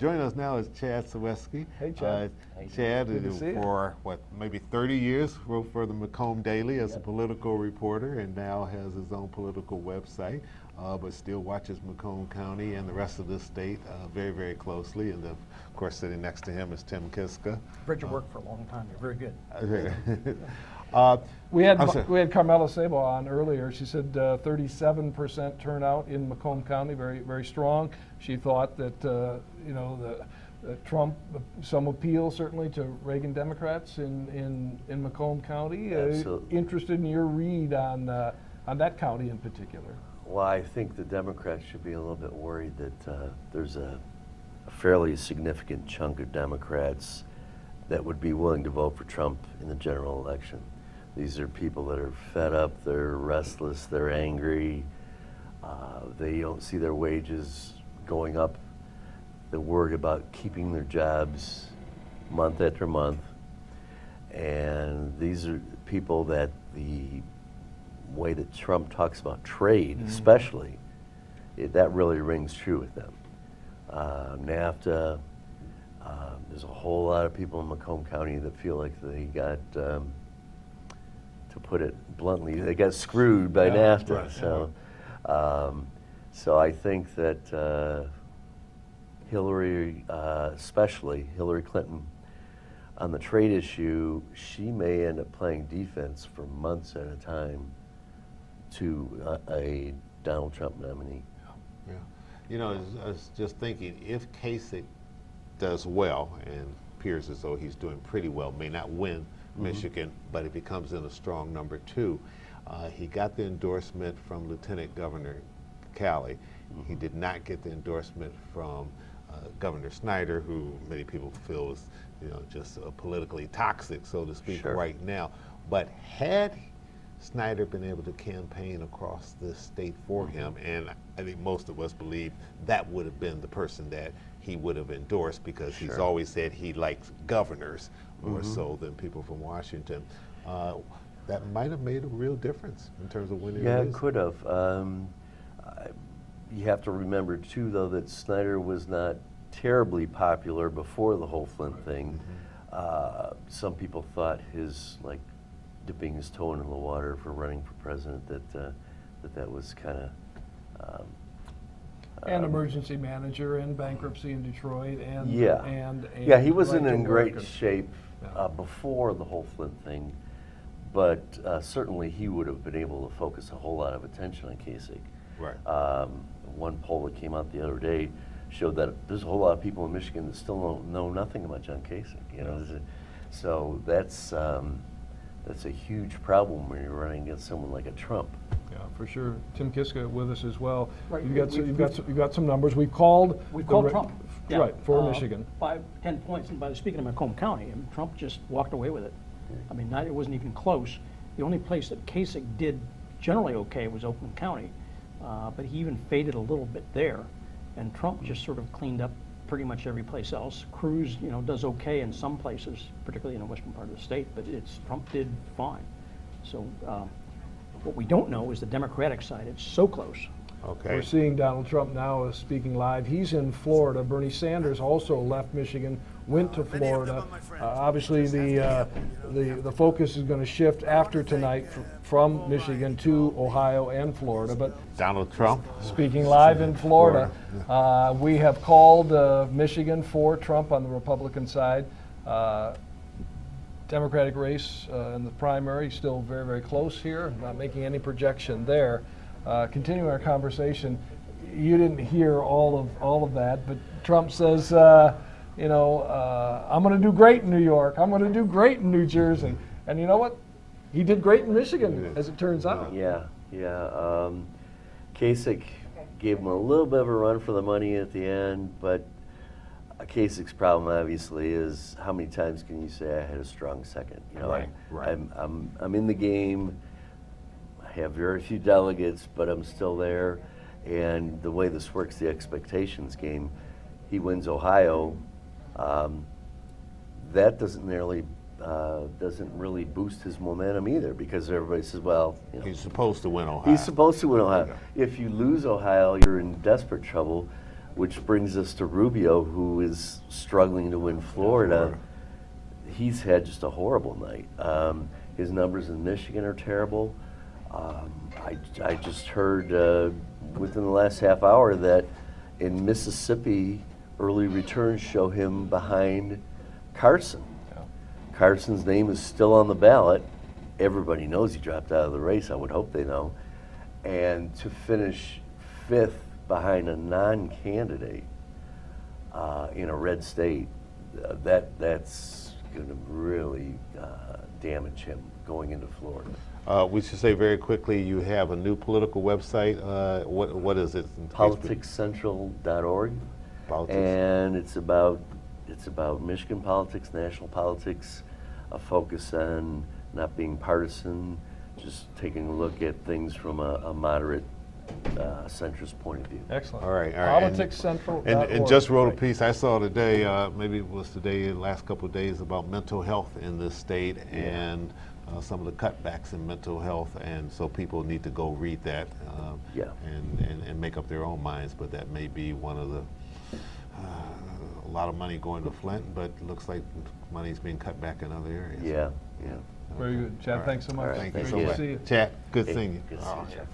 Joining us now is Chad Selweski. Hey, Chad. Chad, Good to see you. for maybe 30 years, wrote for the Macomb Daily as a political reporter, and now has his own political website, but still watches Macomb County and the rest of the state very, very closely. And of course, sitting next to him is Tim Kiska. Read your work for a long time. You're very good. We had Carmela Sabo on earlier. She said 37% turnout in Macomb County, very, very strong. She thought that Trump, some appeal certainly to Reagan Democrats in Macomb County. Interested in your read on that county in particular. Well, I think the Democrats should be a little bit worried that there's a fairly significant chunk of Democrats that would be willing to vote for Trump in the general election. These are people that are fed up, they're restless, they're angry, they don't see their wages going up, they're worried about keeping their jobs month after month, and these are people that the way that Trump talks about trade, especially, that really rings true with them. NAFTA, there's a whole lot of people in Macomb County that feel like they got, to put it bluntly, they got screwed by NAFTA. Right. So I think that Hillary, especially Hillary Clinton, on the trade issue, she may end up playing defense for months at a time to a Donald Trump nominee. Yeah. You know, I was just thinking, if Kasich does well, and appears as though he's doing pretty well, may not win Michigan, but if he comes in a strong number 2, he got the endorsement from Lieutenant Governor Calley. He did not get the endorsement from Governor Snyder, who many people feel is, just politically toxic, so to speak, right now. But had Snyder been able to campaign across this state for him, and I think most of us believe that would have been the person that he would have endorsed, because he's always said he likes governors more so than people from Washington. That might have made a real difference in terms of winning. Yeah, it could have. You have to remember too, though, that Snyder was not terribly popular before the whole Flint thing. Some people thought his dipping his toe into the water for running for president, that was kind of and emergency manager and bankruptcy in Detroit, and he wasn't in great shape before the whole Flint thing, but certainly he would have been able to focus a whole lot of attention on Kasich. Right. One poll that came out the other day showed that there's a whole lot of people in Michigan that still don't know nothing about John Kasich. So that's a huge problem when you're running against someone like a Trump. Yeah, for sure. Tim Kiska with us as well. Right. You've got some numbers. We've called Trump. Yeah. Right, for Michigan. 5-10 points, and by speaking of Macomb County, and Trump just walked away with it. I mean, it wasn't even close. The only place that Kasich did generally okay was Oakland County, but he even faded a little bit there, and Trump just sort of cleaned up pretty much every place else. Cruz, does okay in some places, particularly in the western part of the state, but Trump did fine. So what we don't know is the Democratic side. It's so close. Okay. We're seeing Donald Trump now speaking live. He's in Florida. Bernie Sanders also left Michigan, went to Florida. Obviously, the focus is going to shift after tonight from Michigan to Ohio and Florida. But Donald Trump speaking live in Florida, we have called Michigan for Trump on the Republican side. Democratic race in the primary still very, very close here. Not making any projection there. Continuing our conversation, you didn't hear all of that, but Trump says, I'm going to do great in New York. I'm going to do great in New Jersey. And you know what? He did great in Michigan, as it turns out. Yeah. Kasich gave him a little bit of a run for the money at the end, but Kasich's problem obviously is how many times can you say I had a strong second? Right. I'm in the game. I have very few delegates, but I'm still there. And the way this works, the expectations game, he wins Ohio. That doesn't really boost his momentum either, because everybody says, well, he's supposed to win Ohio. He's supposed to win Ohio. Yeah. If you lose Ohio, you're in desperate trouble. which brings us to Rubio, who is struggling to win Florida. He's had just a horrible night. His numbers in Michigan are terrible. I just heard within the last half hour that in Mississippi, early returns show him behind Carson. Yeah. Carson's name is still on the ballot. Everybody knows he dropped out of the race. I would hope they know. And to finish 5th behind a non-candidate in a red state, that's going to really damage him going into Florida. We should say very quickly, you have a new political website. What is it? PoliticsCentral.org. Politics. And it's about Michigan politics, national politics, a focus on not being partisan, just taking a look at things from a moderate centrist point of view. Excellent. All right. PoliticsCentral.org. And just wrote a Right. piece I saw today, maybe it was today, the last couple of days, about mental health in this state and some of the cutbacks in mental health, and so people need to go read that and make up their own minds. But that may be one of the a lot of money going to Flint, but it looks like money's being cut back in other areas. Yeah. Very good. Chad, All right. thanks so much. All right. Thank you Thank so you. much. See you. Chad, good Hey, seeing you. good to see you, Oh, Chad.